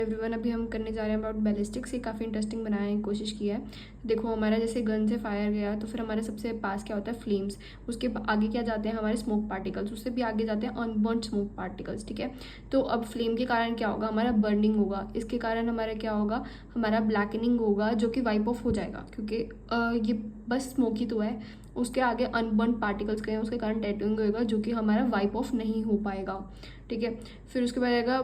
Everyone, अभी हम करने जा रहे हैं अबाउट बैलिस्टिक्स। ये काफ़ी इंटरेस्टिंग बनाने की कोशिश की है। देखो, हमारा जैसे गन से फायर गया तो फिर हमारे सबसे पास क्या होता है, फ्लेम्स। उसके आगे क्या जाते हैं हमारे स्मोक पार्टिकल्स, उससे भी आगे जाते हैं अनबर्न्ड स्मोक पार्टिकल्स। ठीक है, तो अब फ्लेम के कारण क्या होगा, हमारा बर्निंग होगा। इसके कारण हमारा क्या होगा, हमारा ब्लैकनिंग होगा, जो कि वाइप ऑफ हो जाएगा, क्योंकि ये बस स्मोक ही तो है। उसके आगे अनबर्न पार्टिकल्स गए हैं, उसके कारण टैटूइंग होगा, जो कि हमारा वाइप ऑफ नहीं हो पाएगा। ठीक है, फिर उसके बाद आएगा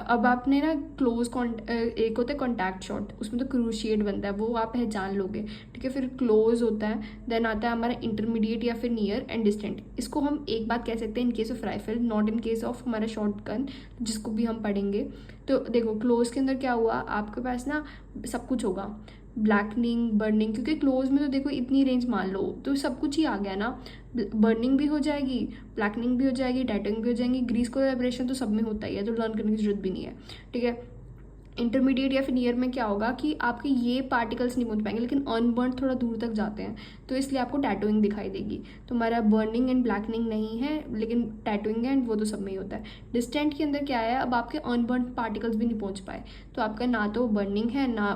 अब आपने ना क्लोज एक होता है कॉन्टैक्ट शॉट, उसमें तो क्रूशिएट बनता है, वो आप पहचान लोगे। ठीक है, फिर क्लोज होता है, देन आता है हमारा इंटरमीडिएट या फिर नियर एंड डिस्टेंट। इसको हम एक बात कह सकते हैं in case of rifle, not in case of हमारा शॉर्ट गन, जिसको भी हम पढ़ेंगे। तो देखो, क्लोज के अंदर क्या हुआ, आपके पास ना सब कुछ होगा, ब्लैकनिंग, बर्निंग, क्योंकि क्लोज में तो देखो इतनी रेंज मान लो तो सब कुछ ही आ गया ना। बर्निंग भी हो जाएगी, ब्लैकनिंग भी हो जाएगी, टैटूइंग भी हो जाएंगी, ग्रीस कोलैबोरेशन तो सब में होता ही है, तो लर्न करने की जरूरत भी नहीं है। ठीक है, इंटरमीडिएट या फिर नियर में क्या होगा कि आपके ये पार्टिकल्स नहीं पहुंच पाएंगे, लेकिन अनबर्न थोड़ा दूर तक जाते हैं, तो इसलिए आपको टैटूइंग दिखाई देगी। तो हमारा बर्निंग एंड ब्लैकनिंग नहीं है, लेकिन टैटूइंग है, एंड वो तो सब में ही होता है। डिस्टेंट के अंदर क्या है, अब आपके अनबर्न पार्टिकल्स भी नहीं पहुंच पाए, तो आपका ना तो बर्निंग है, ना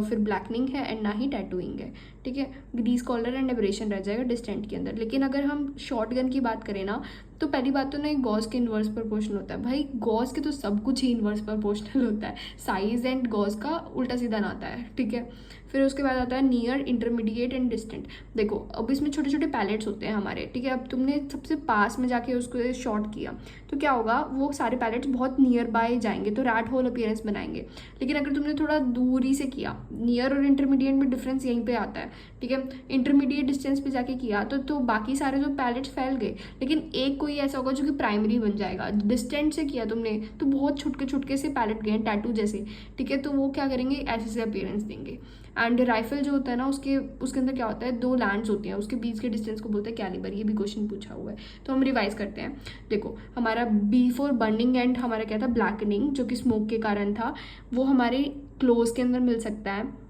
फिर ब्लैकनिंग है, एंड ना ही टैटूइंग है। ठीक है, ग्रीस कॉलर एंड एब्रेशन रह जाएगा डिस्टेंट के अंदर। लेकिन अगर हम शॉर्ट गन की बात करें ना, तो पहली बात तो ना गॉस के इन्वर्स प्रोपोर्शनल होता है। भाई गॉस के तो सब कुछ ही इन्वर्स प्रोपोर्शनल होता है, साइज एंड गॉस का उल्टा सीधा नाता है। ठीक है, फिर उसके बाद आता है नियर, इंटरमीडिएट एंड डिस्टेंट। देखो, अब इसमें छोटे छोटे पैलेट्स होते हैं हमारे। ठीक है, अब तुमने सबसे पास में जाके उसको शॉर्ट किया तो क्या होगा, वो सारे पैलेट्स बहुत नियर बाय जाएंगे, तो रैट होल अपीयरेंस बनाएंगे। लेकिन अगर तुमने थोड़ा दूरी से किया, नियर और इंटरमीडिएट में डिफरेंस यहीं पे आता है। ठीक है, इंटरमीडिएट डिस्टेंस पे जाके किया तो बाकी सारे जो पैलेट्स फैल गए, लेकिन एक कोई ऐसा होगा जो कि प्राइमरी बन जाएगा। डिस्टेंट से किया तुमने तो बहुत छुटके छुटके से पैलेट गए, टैटू जैसे। ठीक है, तो वो क्या करेंगे, ऐसे से अपीयरेंस देंगे। एंड राइफल जो होता है ना, उसके अंदर क्या होता है, 2 लैंड्स होती हैं, उसके बीच के डिस्टेंस को बोलते हैं कैलिबर। ये भी क्वेश्चन पूछा हुआ है, तो हम रिवाइज करते हैं। देखो, हमारा बिफोर बर्निंग एंड हमारा क्या था, ब्लैकनिंग, जो कि स्मोक के कारण था, वो हमारे क्लोज के अंदर मिल सकता है,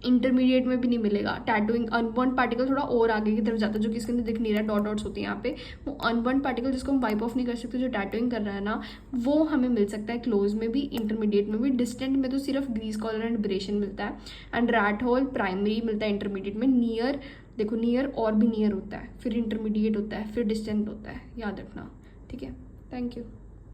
इंटरमीडिएट में भी नहीं मिलेगा। टैटूइंग, अनबर्न पार्टिकल थोड़ा और आगे की तरफ जाता है, जो कि इसके अंदर दिख नहीं रहा है, डॉट डॉट्स होती हैं यहाँ पे। वो अनबर्न पार्टिकल जिसको हम वाइप ऑफ नहीं कर सकते, जो टैटूइंग कर रहा है ना, वो हमें मिल सकता है क्लोज में भी, इंटरमीडिएट में भी। डिस्टेंट में तो सिर्फ ग्रीस कॉलर एंड एब्रेशन मिलता है, एंड रैट होल प्राइमरी मिलता है इंटरमीडिएट में। नियर, देखो नियर और भी नियर होता है, फिर इंटरमीडिएट होता है, फिर डिस्टेंट होता है, याद रखना। ठीक है, थैंक यू।